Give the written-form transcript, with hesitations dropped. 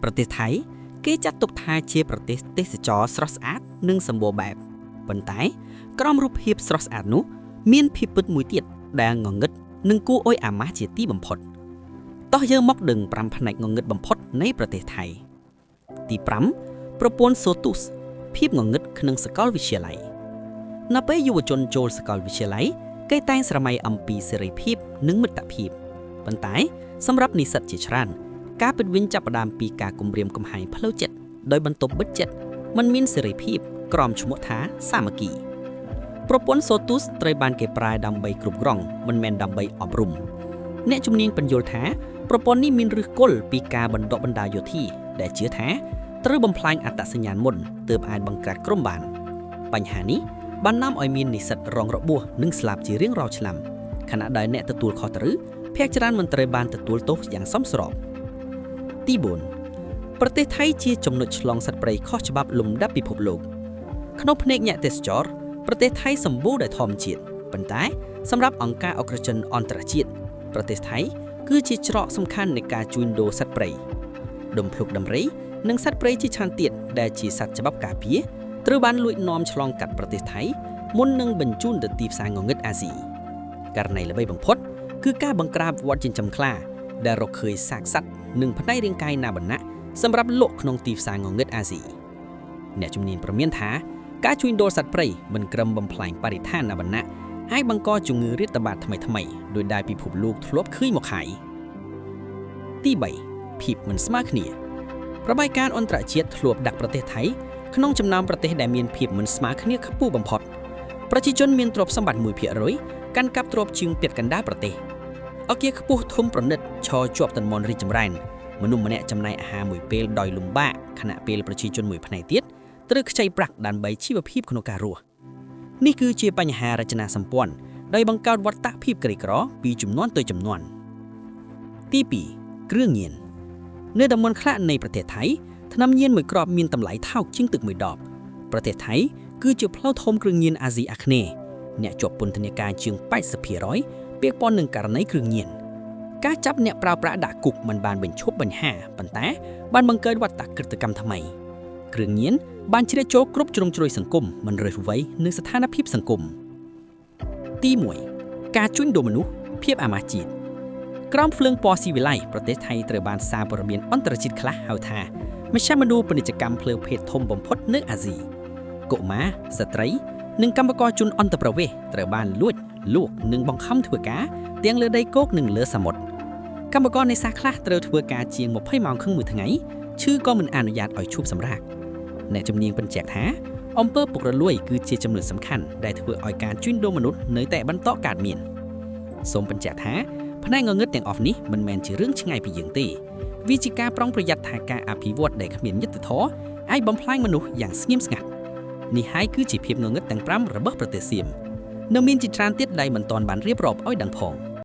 ប្រទេសថៃគេចាត់ទុកថាជាប្រទេសទេសចរស្រស់ស្អាតនិងសម្បូរបែបប៉ុន្តែក្រោមរូបភាពស្រស់ស្អាតនោះមានភាពពិតមួយទៀតដែលងងឹតនិងគួរអោយអាម៉ាស់ជាទីបំផុតតោះយើងមកដឹង5ផ្នែកងងឹតបំផុតនៃប្រទេសថៃទី5ប្រព័ន្ធ SOTUS ភាពងងឹតក្នុងសាកលវិទ្យាល័យនៅពេលយុវជនចូលសាកលវិទ្យាល័យគេតែងស្រមៃអំពីសេរីភាពនិងមិត្តភាពប៉ុន្តែសម្រាប់និស្សិតជាច្រើនការពិតវិញចាប់ផ្ដើមពីការគំរាមកំហែងផ្លូវចិត្តដោយបន្ទប់បិទចិត្តมันមានសេរីភាពក្រោមឈ្មោះថាសាមគ្គីប្រព័ន្ធ SOTUS ត្រូវបានគេប្រើដើម្បីគ្រប់គ្រងមិនមែនដើម្បីអប់រំអ្នកជំនាញបញ្យល់ថាប្រព័ន្ធនេះមានឫសគល់ពីការបណ្ដុះបណ្ដាលយោធាដែលជឿថាត្រូវបំផ្លាញអត្តសញ្ញាណមុនទើបអាចបង្កើតក្រុមបានបញ្ហានេះបាននាំឲ្យមាននិស្សិតរងរបួសនិងស្លាប់ជារៀងរាល់ឆ្នាំខណៈដែលអ្នកទទួលខុសត្រូវភាគច្រើនមិនត្រូវបានទទួលទោសយ៉ាងសមស្របទី4ប្រទេសថៃជាចំណុចឆ្លងសត្វព្រៃខុសច្បាប់លំដាប់ពិភពលោកក្នុងភ្នែកអ្នកទេសចរប្រទេសថៃសម្បូរដោយធម្មជាតិប៉ុន្តែសម្រាប់អង្គការអក្សរជនអន្តរជាតិប្រទេសថៃគឺជាច្រកសំខាន់នៃការជួញដូរសត្វព្រៃដុំភ្លុកដំរីនិងសត្វព្រៃជាច្រើនទៀតដែលជាសត្វច្បាប់ការពារត្រូវបានលួចនាំឆ្លងកាត់ប្រទេសថៃមុននឹងបញ្ជូនទៅទីផ្សារងងឹតអាស៊ីករណីល្បីបំផុតគឺការបង្ក្រាបវត្តចិញ្ចឹមខ្លាដែលរកឃើញសាកសត្វនិងផ្នែករាងកាយណាបណ្ណាសម្រាប់លក់ក្នុងទីផ្សារងងឹតអាស៊ីអ្នកជំនាញព្រមានថាការជួញដូរសត្វព្រៃមិនក្រឹមបំផ្លាញបរិស្ថានណាបណ្ណាអាចបង្កជំងឺរាតត្បាតថ្មីៗដោយដែលពិភពលោកធ្លាប់ឃើញមកហើយទី3ភាពមិនស្មើគ្នារបាយការណ៍អន្តរជាតិធ្លាប់ដាក់ប្រទេសថៃក្នុងចំណោមប្រទេសដែលមានភាពមិនស្មើគ្នាខ្ពស់បំផុតប្រជាជនមានទ្រព្យសម្បត្តិ 1% កាន់កាប់ទ្រព្យជាងពាក់កណ្ដាលប្រទេសអគារខ្ពស់ធំប្រណិតឈរជាប់ទន្មន់រីកចម្រើនមនុស្សម្នាក់ចំណាយអាហារមួយពេលដោយលំបាកខណៈពេលប្រជាជនមួយផ្នែកទៀតត្រូវខ្ចីប្រាក់ដើម្បីជីវភាពក្នុងការរស់នេះគឺជាបញ្ហារចនាសម្ព័ន្ធដោយបង្កើតវដ្តភាពក្រីក្រពីជំនាន់ទៅជំនាន់ទី2គ្រឿងញៀននៅតំបន់ខ្លះនៃប្រទេសថៃថ្នាំញៀនមួយគ្រាប់មានតម្លៃថោកជាងទឹកមួយដបប្រទេសថៃគឺជាផ្លូវធំគ្រឿងញៀនអាស៊ីអាគ្នេយ៍អ្នកជាប់ពន្ធនាគារជាង 80% ពាក់ព័ន្ធនឹងករណីគ្រឿងញៀនការចាប់អ្នកប្រើប្រាស់ដាក់គុកមិនបានបញ្ឈប់បញ្ហាប៉ុន្តែបានបង្កើតវដ្តក្រឹតកម្មថ្មីគ្រឿងញៀនបានជ្រៀតចូលគ្រប់ជ្រុងជ្រោយសង្គមមិនរើសវ័យនិងស្ថានភាពសង្គមទី1ការជួញដូរមនុស្សភាពអាម៉ាស់ជាតិក្រោមភ្លើងពណ៌ស៊ីវិល័យប្រទេសថៃត្រូវបានសារព័ត៌មានអន្តរជាតិខ្លះហៅថាមជ្ឈមណ្ឌលពាណិជ្ជកម្មភ្លើងភេទធំបំផុតនៅអាស៊ីកុមារស្ត្រីនិងកម្មករជនអន្តរប្រវេសន៍ត្រូវបានលួចលក់និងបង្ខំធ្វើការទាំងលើដីគោកនិងលើសមុទ្រកម្មករនេសាទខ្លះត្រូវធ្វើការជាង20ម៉ោងខឹងមួយថ្ងៃឈឺក៏មិនអនុញ្ញាតឲ្យឈប់សម្រាកអ្នកជំនាញបញ្ជាក់ថាអំពើពុករលួយគឺជាចំណុចសំខាន់ដែលធ្វើឲ្យការជួញដូរមនុស្សនៅតែបន្តកើតមានសូមបញ្ជាក់ថាផ្នែកងងឹតទាំងអស់នេះមិនមែនជារឿងឆ្ងាយពីយើងទេវាជាការប្រុងប្រយ័ត្នថាការអភិវឌ្ឍដែលគ្មានយុត្តិធម៌អាចបំផ្លាញមនុស្សយ៉ាងស្ងៀមស្ងាត់នេះហើយគឺជាភាពងងឹតទាំង5របស់ប្រទេសសៀមនៅមានជាច្រើនទៀតដែលមិនទាន់បានរៀបរាប់ឲ្យដឹងផង